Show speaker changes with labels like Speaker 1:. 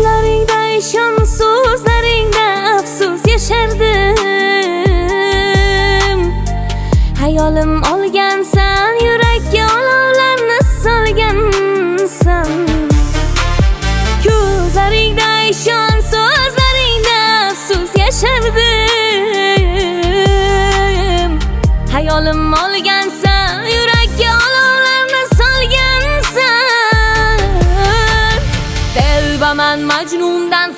Speaker 1: Ko'zlaringda ishon, so'zlaringda afsus yashardim. Hayolim olgansan, yurakka olovlarni solgansan. Ko'zlaringda ishon, so'zlaringda afsus yashardim. Hayolim olgansan, yurakka olovlarni solgansan. Telbaman Majnundan